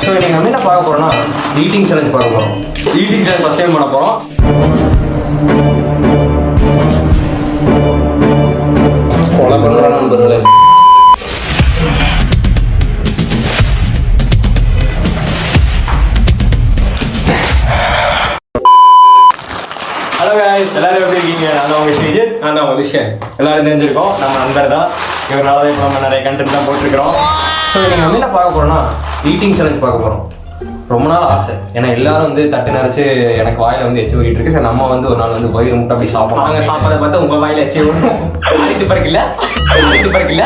So இன்னைக்கு நம்ம என்ன பார்க்க போறோம்னா ஈட்டிங் சேலஞ்ச் பார்க்க போறோம். ஈட்டிங் சேலஞ்ச் ஃபர்ஸ்ட் டைம் பண்ண போறோம். கொலை பண்ற நண்பர்களே. ஹலோ गाइस, எல்லாரும் எப்படி இருக்கீங்க? நான் தான் உங்க ஸ்ரீஜித், நான் தான் விஷயம். எல்லாரும் தெரிஞ்சிருக்கோம், நம்ம நண்பர் தான். இவரால தான் இப்போ நம்ம நிறைய கண்டென்ட் தான் போட்டிருக்கிறோம். ஸோ இன்னைக்கு நம்ம என்ன பார்க்க போறோம்னா ஈட்டிங் சேலஞ்ச் பார்க்க போறோம். ரொம்ப நாள் ஆசை, ஏன்னா எல்லாரும் வந்து தட்டு நினைச்சு எனக்கு வாயில வந்து எச்சு ஊறிட்டு இருக்கு. சார் நம்ம வந்து ஒரு நாள் வந்து வயிறு முட்டை அப்படி சாப்பிடலாம். நாங்கள் சாப்பாடை பார்த்தா உங்க வாயில எச்சு அடித்து பறக்கல அடித்து பறக்கல.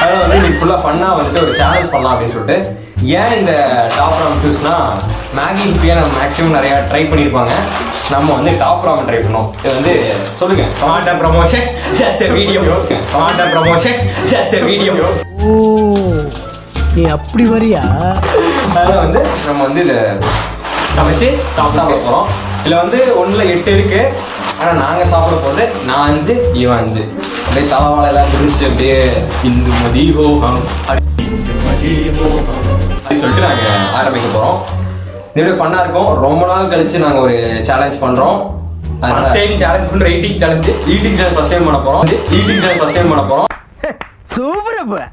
அதாவது வந்து இன்னைக்கு ஃபுல்லாக ஃபன்னாக வந்துட்டு ஒரு சேலஞ்ச் பண்ணலாம் அப்படின்னு சொல்லிட்டு. ஏன் இந்த டாப் ராம் சூஸ்னா மேகி இப்பயே நம்ம மேக்ஸிமம் நிறையா ட்ரை பண்ணியிருப்பாங்க. நம்ம வந்து டாப் ராமன் ட்ரை பண்ணோம். இது வந்து சொல்லுங்க, commander promotion just video, commander promotion just video. ஓ, நீ அப்படி வரியா? அதில் வந்து நம்ம வந்து இதை சமைச்சு சாப்பிட்டா போகிறோம். இதில் வந்து 1ல் 8 இருக்கு. ஆனால் நாங்கள் சாப்பிட போகிறது நான் 5 இவன் 5. அப்படியே தலைவாழை எல்லாம் பிடிச்சி அப்படியே இந்து மதியோகம் அப்படின்னு சொல்லிட்டு நாங்கள் ஆரம்பிக்க போகிறோம். இது ஃபன்னாக இருக்கும். ரொம்ப நாள் கழிச்சு நாங்கள் ஒரு சேலஞ்ச் பண்ணுறோம். சேலஞ்ச் பண்ணுறோம். ஈட்டிங் சேலஞ்ச் ஃபர்ஸ்ட் டைம் பண்ண போகிறோம். ஈட்டிங் சேலஞ்ச் ஃபர்ஸ்ட் டைம் பண்ண போகிறோம். சூப்பர்.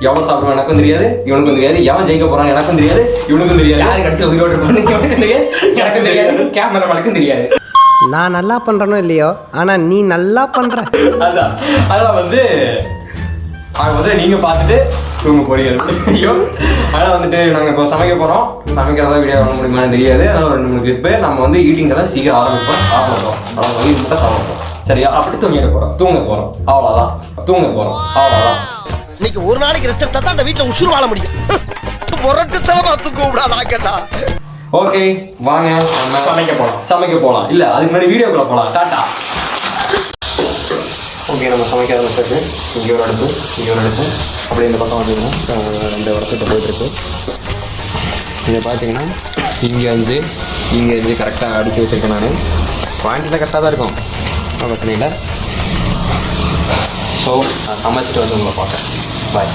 எவ்வளோ சாப்பிடுவோம் எனக்கும் தெரியாது, இவனுக்கும் தெரியாது. எவன் ஜெயிக்க போறான் எனக்கும் தெரியாது, இவனுக்கும் தெரியாது. யாரு கடைசியில் உயிரோடு இருப்பான்னு இவனுக்கும் தெரியாது, எனக்கும் தெரியாது, கேமராமேனுக்கும் தெரியாது. நான் நல்லா பண்றேனோ இல்லையோ, ஆனா நீ நல்லா பண்ற. அதான் வந்து அவங்க வந்து நீங்க பார்த்துட்டு தூங்க போறீங்க. ஐயோ, ஆனால் வந்துட்டு நாங்கள் இப்போ சமைக்க போறோம். சமைக்கிறதா வீடியோ பண்ண முடியுமான்னு தெரியாது. அதனால ஒரு 2-3 கிளிப்பு நம்ம வந்து ஈட்டிங் எல்லாம் சீக்கிரம் ஆரம்பிப்போம். சாப்பிடுறோம், அவ்வளோ வயிறு முட்டை சாப்பிடுறோம். சரியா? அப்படி தூங்கிட போறோம், தூங்க போறோம், அவ்வளோதான். தூங்க போறோம், அவ்வளோதான். இன்னைக்கு ஒரு நாளைக்கு ரெஸ்ட் எடுத்தா தான் அந்த வீட்ல உசுறு வாழ முடியும். முரட்டு தலமா தூக்க விடாதாக்கடா. ஓகே, வாங்க நம்ம சமைக்க போகலாம். இல்லை, அதுக்கு முன்னாடி வீடியோக்குள்ள போகலாம். டாட்டா. ஓகே, நம்ம சமைக்க ஆரம்பிச்சாச்சு. இங்கே ஒரு அடுப்பு, இங்கே ஒரு அடுப்பு, அப்படி இந்த பக்கம் வந்தீங்கன்னா 2 வருஷத்தை போயிட்டுருக்கு. இதை பார்த்தீங்கன்னா இங்கே 5 இங்கே 5 கரெக்டாக அடுக்கி வச்சுருக்கேன். நான் குவான்டிட்டியில் கரெக்டாக தான் இருக்கும், பிரச்சனை இல்லை. ஸோ நான் சமைச்சிட்டு வந்து உங்களை பார்க்குறேன். பாய்.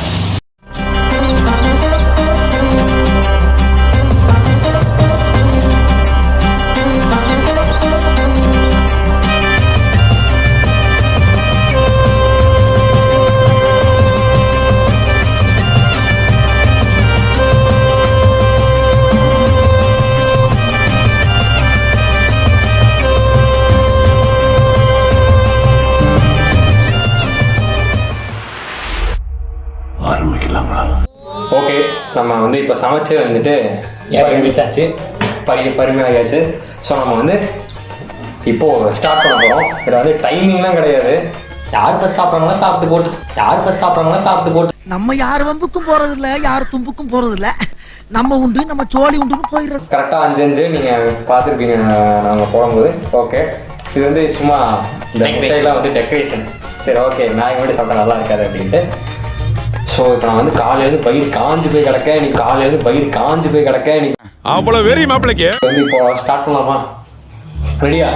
ஓகே, நம்ம வந்து இப்போ சமைச்சு வந்துட்டு வச்சாச்சு, பரிமையாகியாச்சு. ஸோ நம்ம வந்து இப்போது ஸ்டார்ட் பண்ண போகிறோம். இதில் வந்து டைமிங்லாம் கிடையாது. யார் ஃபஸ்ட் சாப்பிட்றாங்களோ சாப்பிட்டு போட்டு நம்ம யார் வம்புக்கும் போறது இல்ல, யார் தும்புக்கும் போறது இல்ல. நம்ம உண்டு, நம்ம சோழி உண்டுன்னு போயிடுறது. கரெக்டாக 5 நீங்கள் பார்த்துருப்பீங்க நாங்கள் போடும்போது. ஓகே, இது வந்து சும்மா இந்த முட்டையெல்லாம் வந்து டெக்கரேஷன். சரி, ஓகே, நான் மட்டும் சாப்பிட்டா நல்லா இருக்காது அப்படின்ட்டு. ஸோ இப்போ நான் வந்து காலையிலேருந்து பயிர் காஞ்சு போய் கிடக்க, நீ அவ்வளோ வெறி மாப்பிளைக்கு வந்து இப்போ ஸ்டார்ட் பண்ணலாமா? ரெடியா?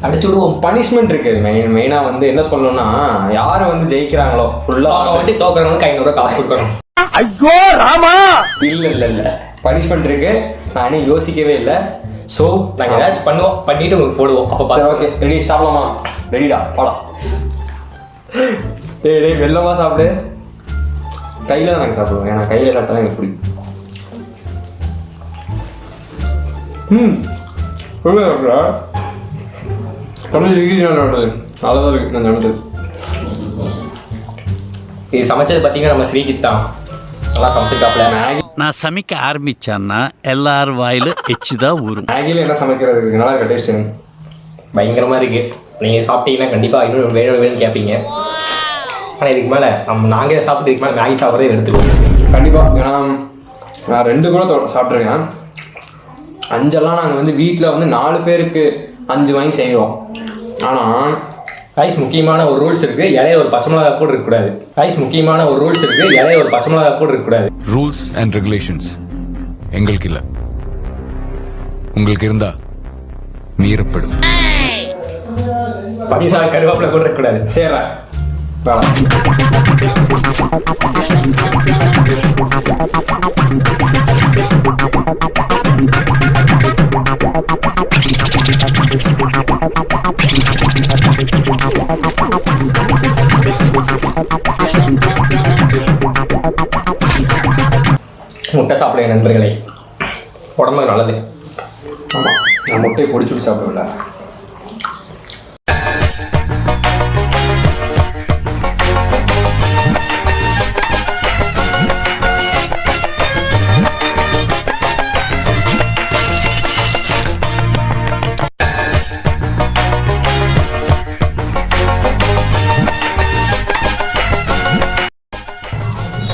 அடிச்சு விடுவோம். பனிஷ்மெண்ட் இருக்கு. மெயினாக வந்து என்ன சொல்லணும்னா, யார் வந்து ஜெயிக்கிறாங்களோ ஃபுல்லாக வண்டி தோக்குறவங்களுக்கு 500 ரூபா காசு கொடுக்கணும். ஐயோ ராமா, இல்லை பனிஷ்மெண்ட் இருக்கு. நான் இன்னும் யோசிக்கவே இல்லை. ஸோ நாங்கள் ஏதாச்சும் பண்ணுவோம், பண்ணிட்டு உங்களுக்கு போடுவோம். அப்போ பார்த்து ஓகே, ரெடி? சாப்பிடலாமா? ரெடிடா, போலாம். டேய் வெள்ளமாக சாப்பிடு. கையில் தான் நாங்கள் சாப்பிடுவோம், ஏன்னா கையில் சாப்பிட்டா தான் எனக்கு பிடிக்கும். தமிழ் அதான் இருக்கு நான் சமைச்சது. இது சமைச்சது பார்த்தீங்கன்னா நம்ம ஸ்ரீஜித் தான். நல்லா சமைச்சிருக்காப்ல. மேகி நான் சமைக்க ஆரம்பிச்சான்னா எல்லாரும் வாயில எச்சுதான் ஊறும். மேகியில் என்ன சமைக்கிறது நல்லா இருக்க டேஸ்ட்டு பயங்கரமாக இருக்குது. நீங்கள் சாப்பிட்டீங்கன்னா கண்டிப்பாக இன்னும் வேணும்னு கேட்பீங்க. ஆனால் இதுக்கு மேலே நாங்கள் சாப்பிட்டு இதுக்கு மேலே மேகி சாப்பிட்றதே எடுத்துருவோம் கண்டிப்பாக. ஏன்னா நான் 2 கூட சாப்பிட்ருக்கேன். 5 நாங்கள் வந்து வீட்டில் வந்து 4 பேருக்கு 5 வாங்கி செய்வோம். ஆனால் கைஸ் முக்கியமான ஒரு ரூல்ஸ் இருக்குது, இலைய ஒரு பச்சை மிளகா கூட இருக்கக்கூடாது. ரூல்ஸ் அண்ட் ரெகுலேஷன்ஸ் எங்களுக்கு இல்லை, உங்களுக்கு இருந்தா மீறப்படும். பனிசா கருவேப்பிலை கூட இருக்கக்கூடாது. சரி, முட்டை சாப்பிடுங்க நண்பர்களே, உடம்புக்கு நல்லது. ஆமாம், நான் முட்டையை பொடிச்சுட்டு சாப்பிடுவேன்ல.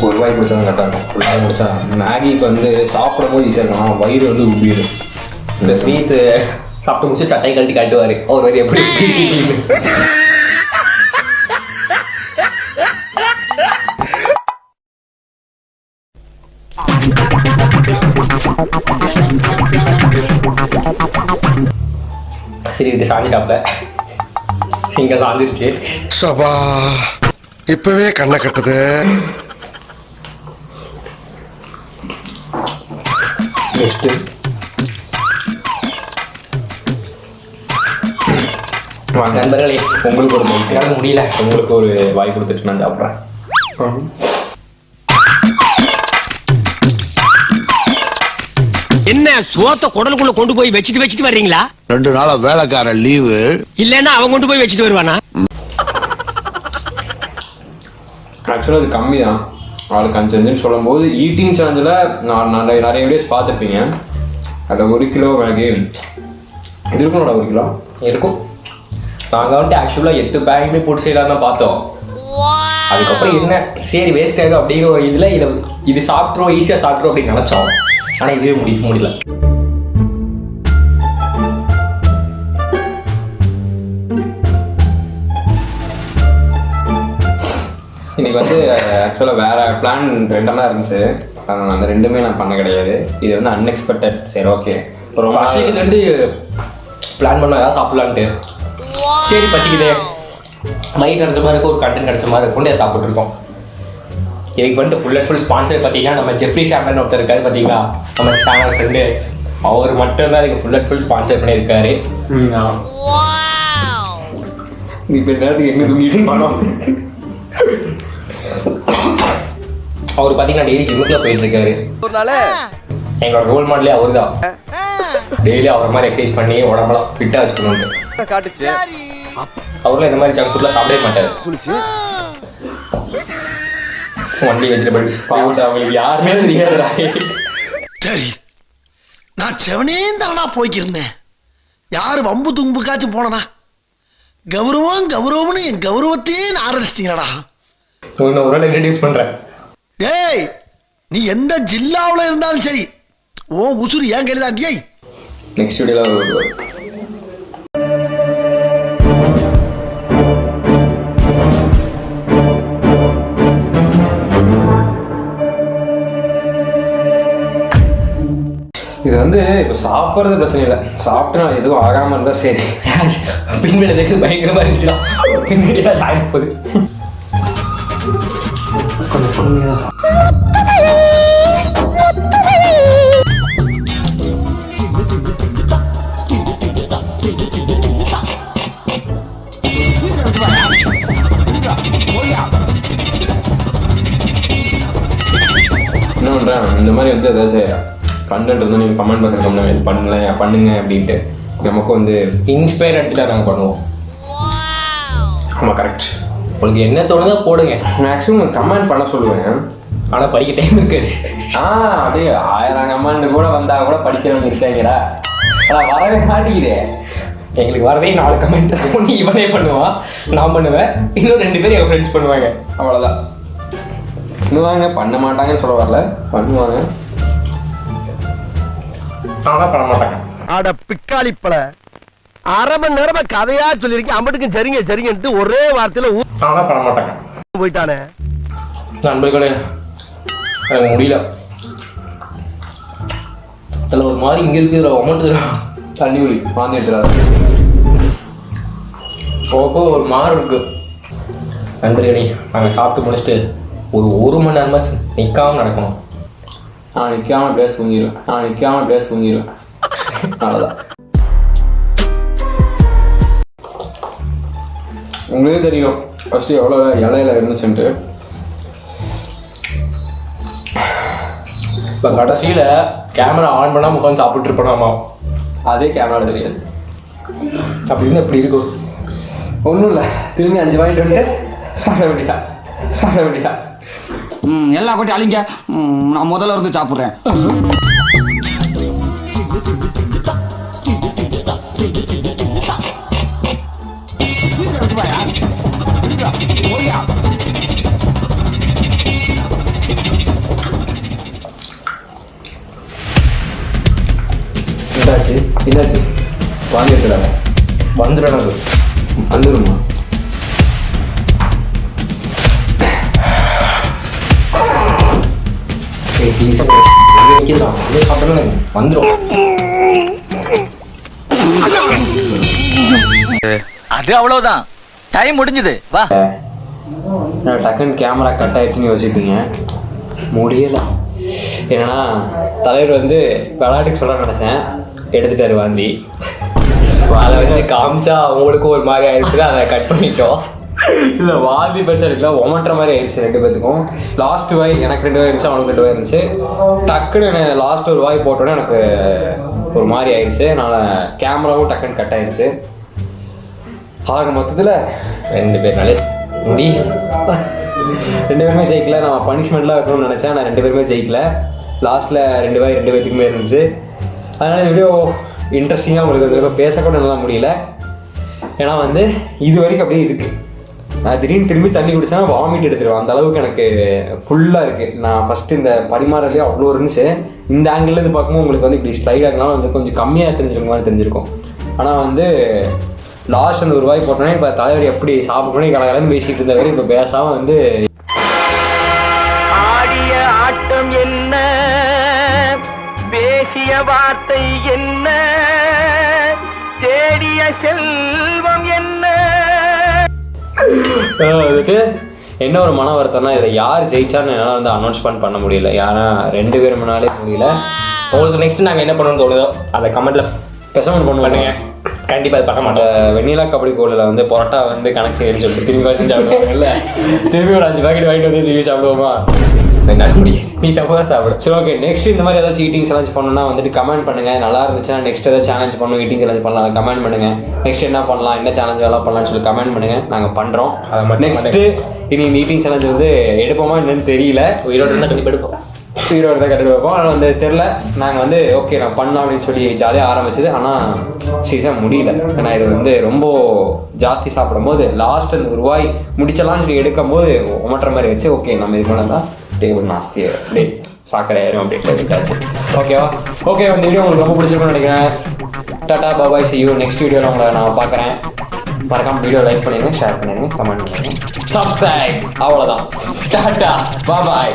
ஒரு ரூபாய் குடிச்சா தான் கரெக்டாக இருக்கும். ஒரு ரூபாய் குடிச்சா மேகிக்கு வந்து சாப்பிடும் போது ஈஸியாக இருக்கும், ஆனால் வயிறு வந்து உப்பிடும். இந்த ஸ்வீட்டு சாப்பிட்டு முடிச்சு சட்டை கழட்டி காட்டுவார் அவர் வரி எப்படி. சரி, இது சாஞ்சிட்டாப்ல, சிங்க சாஞ்சிருச்சு. சபா இப்பவே கண்ணை கட்டுது. நண்பர்களே, உங்களுக்கு ஒரு என்னால் முடியல, உங்களுக்கு ஒரு வாய் கொடுத்துட்டு நான் சாப்பிட்றேன். என்ன சோத்த குடலுக்குள்ள கொண்டு போய் வச்சுட்டு வர்றீங்களா? 2 நாளா வேலைக்கார லீவு. இல்லன்னா அவன் கொண்டு போய் வச்சுட்டு வருவானா? ஆக்சுவலாக அது கம்மி தான். அவளுக்கு 5 சொல்லும் போது ஈட்டிங் சேலஞ்சில் நான் நிறைய வீடியோஸ் பார்த்துருப்பீங்க. அதில் 1 கிலோ மேகி இது இருக்கும்டா, 1 கிலோ இருக்கும். நாங்கள் வந்துட்டு ஆக்சுவலாக 8 பேக்குமே போட்டு செய்யலாம் தான் பார்த்தோம். அதுக்கப்புறம் என்ன சரி வேஸ்ட் ஆகும் அப்படிங்கிற ஒரு இதில் இது சாப்பிட்றோம், ஈஸியாக சாப்பிட்றோம் அப்படின்னு நினச்சோம். ஆனால் இதுவே முடியல. இன்னைக்கு வந்து ஆக்சுவலாக வேறு பிளான் 2 இருந்துச்சு. அந்த 2மே நான் பண்ண கிடையாது. இது வந்து அன்எக்ஸ்பெக்டட். சரி, ஓகே. ஒரு மாதத்துக்கு வந்து பிளான் பண்ணோம் ஏதாவது சாப்பிட்லான்ட்டு. சரி பசிக்குதே, மைக் கிடச்ச மாதிரி இருக்கும், ஒரு கண்டென்ட் கிடச்ச மாதிரி இருக்கும், அதை சாப்பிட்ருக்கோம். இதுக்கு வந்துட்டு ஃபுல் அண்ட் ஃபுல் ஸ்பான்சர் பார்த்தீங்கன்னா நம்ம ஜெஃப்ரி சாம்டன் ஒருத்தர் இருக்காரு பார்த்தீங்களா, நம்ம சேனல் ஃப்ரெண்டு, அவர் மட்டும்தான் அதுக்கு ஃபுல் அண்ட் ஃபுல் ஸ்பான்சர் பண்ணியிருக்காரு. இப்போ நேரத்துக்கு எங்கே தூங்கிட்டு பணம். அவர் பார்த்தீங்கன்னா டெய்லி ஜிம்முக்குள்ள போயிட்டு இருக்காரு. எங்களோட ரோல் மாடலே அவர் தான். டெய்லி அவர் மாதிரி எக்ஸசைஸ் பண்ணி உடம்பெல்லாம் ஃபிட்டாக வச்சுக்கணும்னு அவர்லாம் இந்த மாதிரி ஜங்க் ஃபுட்லாம் சாப்பிடவே மாட்டார். Only vegetables. அவங்களுக்கு யாருமே தெரியாதுடா. சரி, நான் செவனேந்தானா போய்க்கிருந்தேன். யாரு வம்பு தும்புக்காச்சும் போனனா? கௌரவம்னு என் கௌரவத்தையே ஆரம்பிச்சிட்டீங்களா? ஒரு நாள் இன்ட்ரடியூஸ் பண்றேன். டேய், நீ எந்த ஜில்லாவில் இருந்தாலும் சரி, ஓ உசுறு ஏன் கையில் தான். டேய், நெக்ஸ்ட் வீடியோவில் இது வந்து இப்போ சாப்பிட்றது பிரச்சனை இல்லை. சாப்பிட்டு நான் எதுவும் ஆகாமல் இருந்தால் சரி. பின்மேல பயங்கரமா இருந்துச்சுன்னா பின்னாடியா ஆக போகுது. கொஞ்சம் பொறுமையாக தான் என்ன பண்ணுறேன், இந்த மாதிரி வந்து ஏதாச்சும் கண்டென்ட் இருந்தால் நீங்கள் கமெண்ட் பாக்ஸில் இது பண்ணுங்க அப்படின்ட்டு நமக்கும் வந்து இன்ஸ்பயர் எடுத்துட்டா நாங்கள் பண்ணுவோம். ஆமாம், கரெக்ட். உங்களுக்கு என்ன தோணுதோ போடுங்க. மேக்ஸிமம் கமெண்ட் பண்ண சொல்லுவேன், ஆனால் படிக்க டைம் இருக்காது. அப்படியே 1000 கமெண்ட் கூட வந்தால் கூட படிக்கிறவங்க இருக்காங்கடா. அதான் வரவே மாட்டேங்குதே. எங்களுக்கு வரதே 4 கமெண்ட் ஒன்று இவனே பண்ணுவான், நான் பண்ணுவேன், இன்னும் 2 பேர் எங்கள் ஃப்ரெண்ட்ஸ் பண்ணுவாங்க. அவ்வளோதான். பண்ணுவாங்க, பண்ண மாட்டாங்கன்னு சொல்ல வரல, பண்ணுவாங்க. ஆனால் பண்ண மாட்டாங்க. அட பிக்காளிப்பல, 1/2 மணி நேரமா கதையா சொல்லியிருக்கேன். அம்பட்டுக்கும் சரிங்கன்ட்டு ஒரே வார்த்தையில ஆனால் பண்ண மாட்டாங்க. போயிட்டானே. நண்பர்களே, எனக்கு முடியல. அதில் ஒரு மாதிரி இங்கே இருக்குது அமௌண்ட்டு தண்ணி ஒளி வாந்தி எடுத்துடாது. போக ஒரு மாதிரி இருக்கு. நண்பர்களே, நாங்கள் சாப்பிட்டு முடிச்சுட்டு ஒரு மணி நேரமாச்சு நிற்காமல் நடக்கணும். நான் நிற்காமல் அப்படியே தூங்கிடுவேன். அவ்வளோதான். உங்களுக்கே தெரியும் ஃபஸ்ட்டு எவ்வளோ இலையில இருந்துச்சுன்ட்டு. இப்போ கடைசியில் கேமரா ஆன் பண்ணாமல் உட்காந்து சாப்பிட்டு இருப்போம். அதே கேமரா தெரியாது அப்படின்னு எப்படி இருக்கும்? ஒன்றும் இல்லை, திரும்பி 5 வாங்கிட்டு வந்து சாப்பிட வேண்டியா. எல்லா கொட்டி அழிங்க. நான் முதல்ல இருந்து சாப்பிட்றேன். என்னாச்சு வாங்கி எடுத்துடாங்க. வந்துடுமா? வந்துடும். அது அவ்வளவுதான், டைம் முடிஞ்சது. வா. டக்குன்னு கேமரா கட் ஆயிடுச்சுன்னு யோசிப்பீங்க, முடியலை. என்னன்னா தலைவர் வந்து விளையாட்டுக்கு சொல்ல நினைச்சேன், எடுத்துட்டாரு வாந்தி. அதை வச்சு காமிச்சா அவங்களுக்கும் ஒரு மாதிரி ஆயிடுச்சு, அதை கட் பண்ணிட்டோம். இல்லை வாந்தி பெருசாக இருக்குல்ல, ஒமட்டுற மாதிரி ஆயிடுச்சு 2 பேத்துக்கும். லாஸ்ட் வாய் எனக்கு 2 வாய் இருந்துச்சு, அவனுக்கு 2 வாய் இருந்துச்சு. டக்குன்னு லாஸ்ட் ஒரு வாய் போட்டோன்னே எனக்கு ஒரு மாதிரி ஆயிடுச்சு. அதனால் கேமராவும் டக்குன்னு கட் ஆயிடுச்சு. ஆக மொத்தத்தில் 2 பேர்னாலே முடி 2 பேருமே ஜெயிக்கல. நான் பனிஷ்மெண்ட்லாம் இருக்கணும்னு நினச்சேன், நான் 2 பேருமே ஜெயிக்கல. லாஸ்ட்டில் 2 வாய் 2 பேத்துக்குமே இருந்துச்சு. அதனால் இந்த வீடியோ இன்ட்ரெஸ்டிங்காக உங்களுக்கு பேசக்கூட நல்லா முடியல. ஏன்னா வந்து இது வரைக்கும் அப்படியே இருக்குது. நான் திடீர்னு திரும்பி தண்ணி குடிச்சா வாமிட் எடுத்துருவேன், அந்த அளவுக்கு எனக்கு ஃபுல்லாக இருக்குது. நான் ஃபஸ்ட்டு இந்த பரிமாறலையே அவ்வளோ இருந்துச்சு. இந்த ஆங்கிள்லேருந்து பார்க்கும்போது உங்களுக்கு வந்து இப்படி ஸ்லைடாக இருக்கனால வந்து கொஞ்சம் கம்மியாக தெரிஞ்சிருக்க மாதிரி தெரிஞ்சிருக்கும். ஆனால் வந்து லாஸ்ட் அந்த 1 வாய் போட்டோன்னே இப்போ தலைவர் எப்படி சாப்பிடணும்னு கலகலன்னு பேசிகிட்டு இருந்தவர் இப்போ பேசாமல் வந்து ஆடிய ஆட்டம் என்ன, பேசிய வார்த்தை என்ன, தேடிய செல்வம் என்ன. வந்துட்டு என்ன ஒரு மன வருத்தம்னா, இதை யார் ஜெயிச்சான்னு என்னால் வந்து அனௌன்ஸ்மெண்ட் பண்ண முடியல. ஏன்னா 2 பேர் முன்னாலே முடியல. உங்களுக்கு நெக்ஸ்ட் நாங்கள் என்ன பண்ணணும்னு தோணுதோ அதை கமெண்ட்டில் பெசமெண்ட் பண்ணுங்க. கண்டிப்பாக அது பார்க்க மாட்டோம். வெண்ணிலா கபடி கோலில் வந்து பரோட்டா வந்து கணக்கு செய்யணும்னு சொல்லிட்டு திரும்பி வாங்கி சாப்பிடுவாங்கல்ல, திரும்பி ஒரு 5 பாக்கெட் வாங்கிட்டு வந்து திரும்பி சாப்பிடுவோமா? நீ சாப்பிடு. சரி, ஓகே. நெக்ஸ்ட் இந்த மாதிரி ஏதாச்சும் ஈட்டிங் சேலஞ்ச் பண்ணணும்னா வந்துட்டு கமெண்ட் பண்ணுங்க. நல்லா இருந்துச்சுன்னா நெக்ஸ்ட் ஏதாவது சேலஞ்ச் பண்ணணும், ஈட்டிங் சேலஞ்ச் பண்ணலாம், கமெண்ட் பண்ணுங்க. நெக்ஸ்ட் என்ன பண்ணலாம், என்ன சேலஞ்ச் எல்லாம் பண்ணலாம்னு சொல்லி கமெண்ட் பண்ணுங்க, நாங்கள் பண்ணுறோம். நெக்ஸ்ட்டு இனி இந்த ஈட்டிங் சேலஞ்ச் வந்து எடுப்போமா என்னன்னு தெரியல. உயிரோடு இருந்தால் கண்டிப்பாக எடுப்போம். ஹீரோட தான் கட்டிட்டு வைப்போம். ஆனால் வந்து தெரில, நாங்கள் வந்து ஓகே நான் பண்ணலாம் அப்படின்னு சொல்லி ஜாலியாக ஆரம்பிச்சது. ஆனால் சீஸாக முடியல. ஏன்னா இது வந்து ரொம்ப ஜாஸ்தி சாப்பிடும் போது லாஸ்ட் அந்த ஒரு வாய் முடிச்சலாம்னு சொல்லி எடுக்கும் போது உமட்டுற மாதிரி ஆயிடுச்சு. ஓகே நம்ம இது பண்ணலாம் டே ஒரு நாஸ்தி டே சாக்கடை ஆயிரும் அப்படின்ட்டு விட்டாச்சு. ஓகேவா? ஓகே, இந்த வீடியோ உங்களுக்கு ரொம்ப பிடிச்சிருக்குன்னு நினைக்கிறேன். Tata bye bye, see you. Next வீடியோவில் உங்களை நான் பார்க்குறேன். மறக்காம வீடியோ லைக் பண்ணிடுங்க, ஷேர் பண்ணிடுங்க, கமெண்ட் பண்ணுங்க, சப்ஸ்கிரைப். அவ்வளோதான். டாடா பாபாய்.